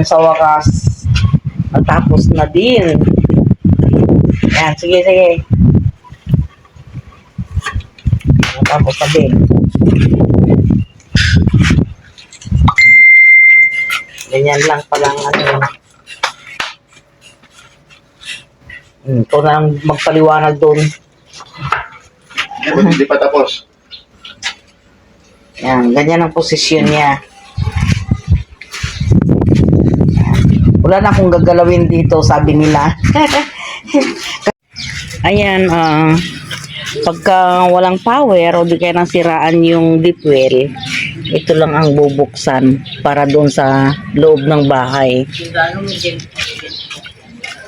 Ayan, sa wakas. Natapos na din. Ayan, sige, sige. Natapos na din. Ganyan lang palang ano. Ito na ang magpaliwanag doon. Hindi pa tapos. Yan, ganyan ang posisyon niya. Wala na akong gagalawin dito, sabi nila. Ayan, pagka walang power o di kaya nasiraan yung deep well, ito lang ang bubuksan para doon sa loob ng bahay.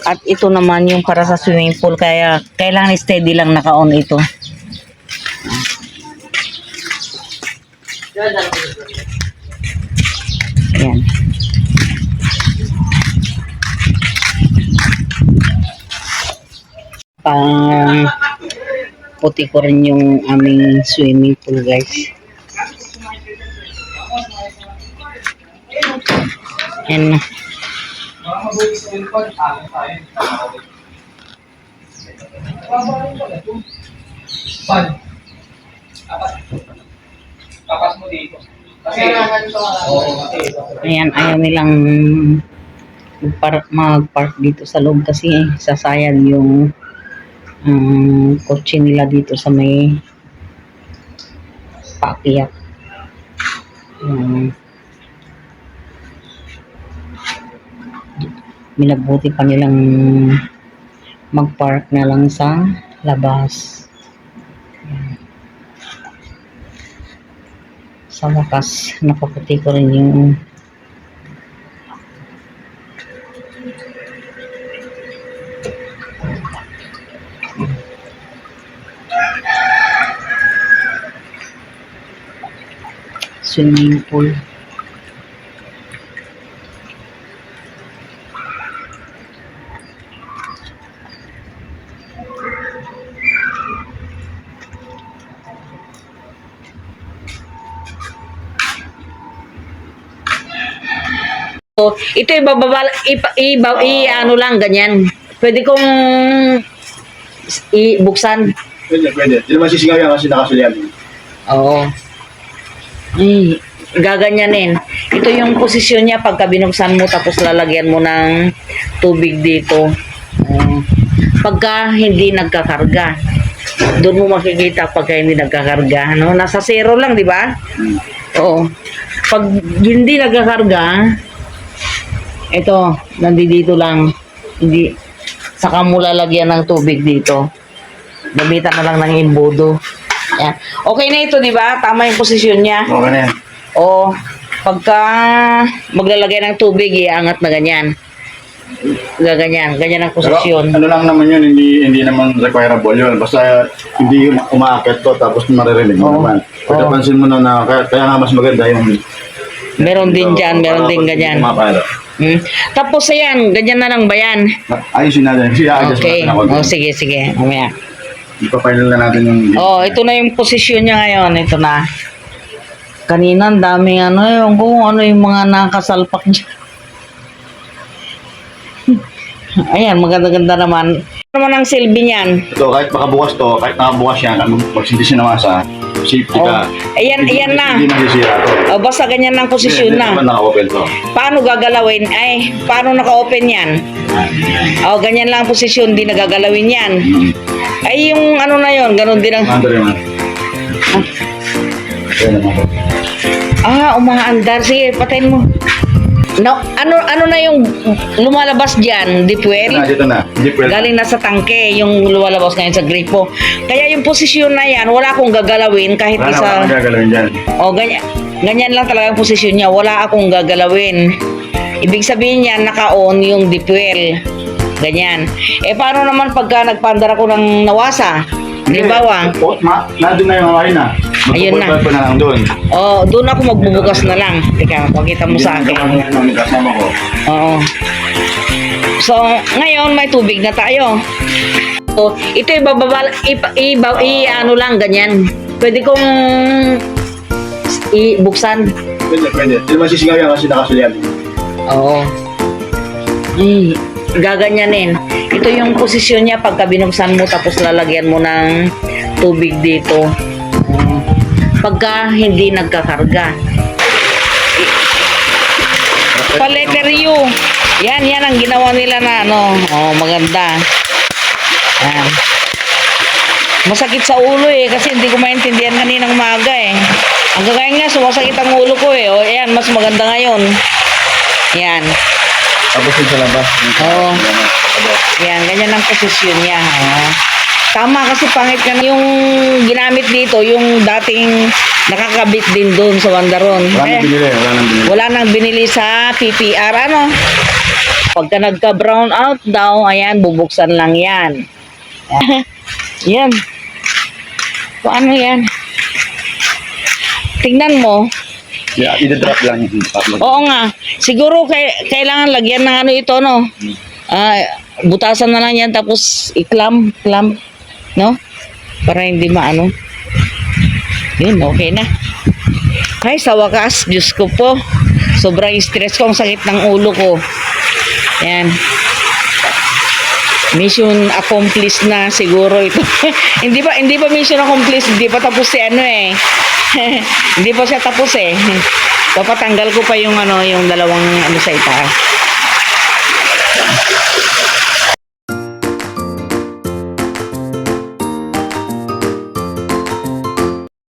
At ito naman yung para sa swimming pool, kaya kailangan steady lang naka-on ito. Ayan. Pang puti ko rin yung aming swimming pool, guys. Ayan na. Ayan, ayaw nilang mag-park dito sa loob kasi sasayang yung kotse nila dito sa may paakyat. Minabuti pa nilang mag-park na lang sa labas. Ayan. Sa wakas, napaputi ko rin yung swimming pool. So, ito ano lang, ganyan. Pwede kong ibuksan. Pwede, pwede. Hindi naman sisingaw yan kasi nakasulian. Oo. Ay, gaganyanin. Ito yung posisyon niya pagka binuksan mo tapos lalagyan mo ng tubig dito. Pagka hindi nagkakarga. Doon mo makikita pagka hindi nagkakarga. No? Nasa zero lang, di ba? Oo. Pag hindi nagkakarga, ito, nandito lang. Hindi, saka mo lalagyan ng tubig dito. Gamitan na lang ng imbudo. Yan. Okay na ito, di ba? Tama yung posisyon niya. Okay na yan. O, pagka maglalagay ng tubig, iangat na ganyan. Gaganyan. Ganyan ang posisyon. Pero, ano lang naman yun, hindi naman requirable yun. Basta hindi yun umaakit to, tapos maririnig mo naman. Kaya pansin mo na kaya nga mas maganda yung... Meron din dyan, meron din ganyan. Tapos ayan, ganyan na lang ba yan? Ayusin natin. Okay. O, sige, sige. Umaya. Ipa-final na natin yung... Ito na yung posisyon niya ngayon. Ito na. Kanina, ang daming yung kung ano yung mga nakasalpak dyan. Ayan, maganda-ganda naman. Ano naman ang silbi niyan? Ito, kahit makabukas to, kahit nakabukas yan, magsindisin na masa, safety ka. Ayan, ayan na. Hindi masisira to. Basta ganyan ang posisyon na. Hindi naman naka-open to. Paano gagalawin? Ay, paano naka-open yan? Ganyan lang ang posisyon, di nagagalawin yan. Ay, yung ano na yon, ganun din ang... Under yun. Umaandar. Sige, patayin mo. No, ano na yung lumalabas diyan, deep well? Dito na. Deep well. Galing na sa tangke yung lumalabas ngayon sa gripo. Kaya yung posisyon na yan, wala akong gagalawin kahit Wala isa. na gagalawin dyan. Ganyan lang talaga ang posisyon niya, wala akong gagalawin. Ibig sabihin niya, naka-on yung deep well. Ganyan. Paano naman pagka nagpandar ako ng nawasa? Halimbawa. Nandun na yung hawain na. Ayun na. Magpupulpad pa na lang doon. Doon ako magbubukas na lang. Teka, pakita mo sa akin. Kasama ko. Oo. So, ngayon may tubig na tayo. So, ito ano lang, ganyan. Pwede kong ibuksan. Pwede, pwede. Hindi naman sisingaw yan kasi nakasulian. Oo. Gaganyanin. Ito yung posisyon niya pagka binuksan mo tapos lalagyan mo ng tubig dito. Pagka hindi nagkakarga. Pa letter U. Yan ang ginawa nila na ano. Oh, maganda. Yan. Masakit sa ulo eh kasi hindi ko maintindihan kaninang umaga eh. Ang gagawin nga, sumasakit ang ulo ko eh. O, ayan, mas maganda ngayon. Yan. Tapos yun sa labas. Oo. Yan, ganyan ang posisyon niya. Oh. Tama kasi pangit ka na yung ginamit dito, yung dating nakakabit din doon sa Wandaron. Wala nang binili sa PPR, ano? Pagka nagka-brown out daw, ayan, bubuksan lang yan. Yan. Paano yan? Tingnan mo. Yeah, i-drop lang yung tatlo. Oo nga. Siguro kailangan lagyan ng ano ito, no? Butasan na lang yan tapos i-clamp, no? Para hindi maano. Yun, okay na. Ay, sa wakas, Diyos ko po. Sobrang stress ko, ang sakit ng ulo ko. Yan. Mission accomplished na siguro ito. hindi pa mission accomplished, hindi pa tapos si ano eh. Hindi pa siya tapos eh. Papatanggal ko pa yung ano, yung dalawang ano sa itaas.